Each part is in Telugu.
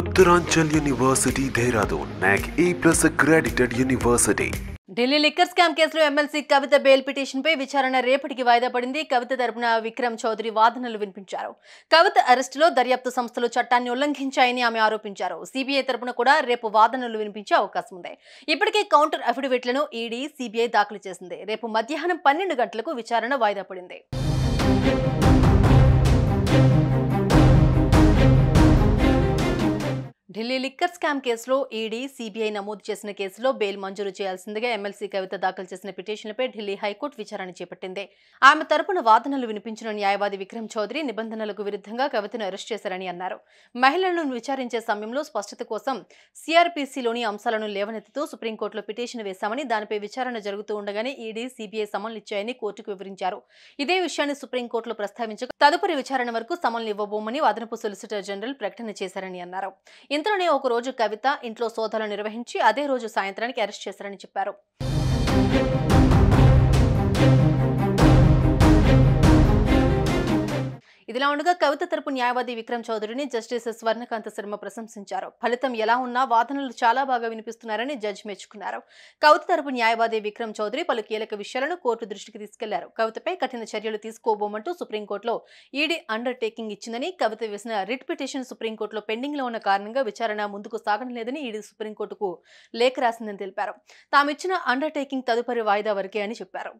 Uttaranchal University, Dehradun, NAC A+ accredited university. Delhi liquor scam కేసులో ఎమ్మెల్సీ కవిత బెయిల్ పిటిషన్పై విచారణ రేపటికి వాయిదా పడింది. కవిత తరపున విక్రమ్ చౌదరి వాదనలు వినిపించారు. కవిత అరెస్టులో దర్యాప్తు సంస్థలు చట్టాన్ని ఉల్లంఘించాయని ఆమె ఆరోపించారు. సిబిఐ తరపున కూడా రేపు వాదనలు వినిపించే అవకాశం ఉంది. ఇప్పటికే కౌంటర్ అఫిడవిట్లను ఈడీ, సిబిఐ దాఖలు చేసింది. రేపు మధ్యాహ్నం 12 గంటలకు విచారణ వాయిదా పడింది. ఢిల్లీ లిక్కర్ స్కామ్ కేసులో ఈడీ, సిబిఐ నమోదు చేసిన కేసులో బెయిల్ మంజూరు చేయాల్సిందిగా ఎమ్మెల్సీ కవిత దాఖలు చేసిన పిటిషన్లపై ఢిల్లీ హైకోర్టు విచారణ చేపట్టింది. ఆమె తరపున వాదనలు వినిపించిన న్యాయవాది విక్రమ్ చౌదరి నిబంధనలకు విరుద్ధంగా కవితను అరెస్ట్ చేశారని అన్నారు. మహిళలను విచారించే సమయంలో స్పష్టత కోసం సిఆర్పిసిలోని అంశాలను లేవనెత్తుతూ సుప్రీంకోర్టులో పిటిషన్ వేశామని, దానిపై విచారణ జరుగుతూ ఉండగానే ఈడీ, సిబిఐ సమన్లు ఇచ్చాయని కోర్టుకు వివరించారు. ఇదే విషయాన్ని సుప్రీంకోర్టులో ప్రస్తావించగా తదుపరి విచారణ వరకు సమన్లు ఇవ్వబోమని అదనపు సొలిసిటర్ జనరల్ ప్రకటన చేశారని అన్నారు. ఇంతలోనే ఒక రోజు కవిత ఇంట్లో సోదాలు నిర్వహించి అదే రోజు సాయంత్రానికి అరెస్ట్ చేశారని చెప్పారు. ఇదిలా ఉండగా కవిత తరపు న్యాయవాది విక్రమ్ చౌదరిని జస్టిస్ స్వర్ణకాంత శర్మ ప్రశంసించారు. ఫలితం ఎలా ఉన్నా వాదనలు చాలా బాగా వినిపిస్తున్నారని జడ్జి మెచ్చుకున్నారు. కవిత తరపు న్యాయవాది విక్రమ్ చౌదరి పలు కీలక విషయాలను కోర్టు దృష్టికి తీసుకెళ్లారు. కవితపై కఠిన చర్యలు తీసుకోబోమంటూ సుప్రీంకోర్టులో ఈడీ అండర్టేకింగ్ ఇచ్చిందని, కవిత వేసిన రిట్ పిటిషన్ సుప్రీంకోర్టులో పెండింగ్ లో ఉన్న కారణంగా విచారణ ముందుకు సాగడం లేదని ఈడీ సుప్రీంకోర్టుకు లేఖ రాసిందని తెలిపారు. తామిచ్చిన అండర్టేకింగ్ తదుపరి వాయిదా వరకే అని చెప్పారు.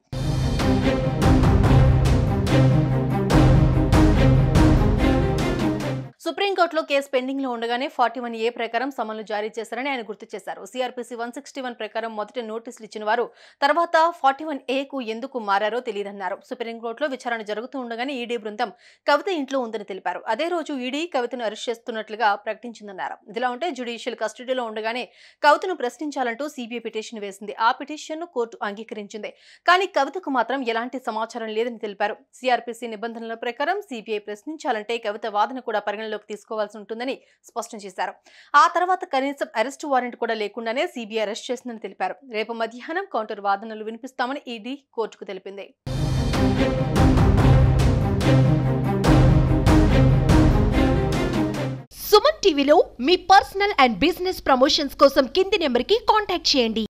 సుప్రీంకోర్టులో కేసు పెండింగ్ లో ఉండగానే 41A ప్రకారం సమన్లు జారీ చేశారని ఆయన గుర్తు చేశారు. సిఆర్పిసి 161 ప్రకారం మొదట నోటీసులు ఇచ్చిన వారు తర్వాత 41A ఎందుకు మారారో తెలియదన్నారు. సుప్రీంకోర్టులో విచారణ జరుగుతూ ఉండగానే ఈడీ బృందం కవిత ఇంట్లో ఉందని తెలిపారు. అదే రోజు ఈడీ కవితను అరెస్ట్ చేస్తున్నట్లుగా ప్రకటించిందన్నారు. ఇదిలా ఉంటే జ్యుడిషియల్ కస్టడీలో ఉండగానే కవితను ప్రశ్నించాలంటూ సిబిఐ పిటిషన్ వేసింది. ఆ పిటిషన్ ను కోర్టు అంగీకరించింది. కానీ కవితకు మాత్రం ఎలాంటి సమాచారం లేదని తెలిపారు. సిఆర్పిసి నిబంధనల ప్రకారం సిబిఐ ప్రశ్నించాలంటే కవిత వాదన కూడా పరిగణలోకి తీసుకోవాల్సి ఉంటుందని స్పష్టం చేశారు. ఆ తర్వాత కనీసం అరెస్టు వారెంట్ కూడా లేకుండానే సిబిఐ అరెస్ట్ చేసిందని తెలిపారు. రేపు మధ్యాహ్నం కౌంటర్ వాదనలు వినిపిస్తామని ఈడీ కోర్టుకు తెలిపింది. సుమన్ టీవీలో మీ పర్సనల్ అండ్ బిజినెస్ ప్రమోషన్స్ కోసం కింది నెంబర్కి కాంటాక్ట్ చేయండి.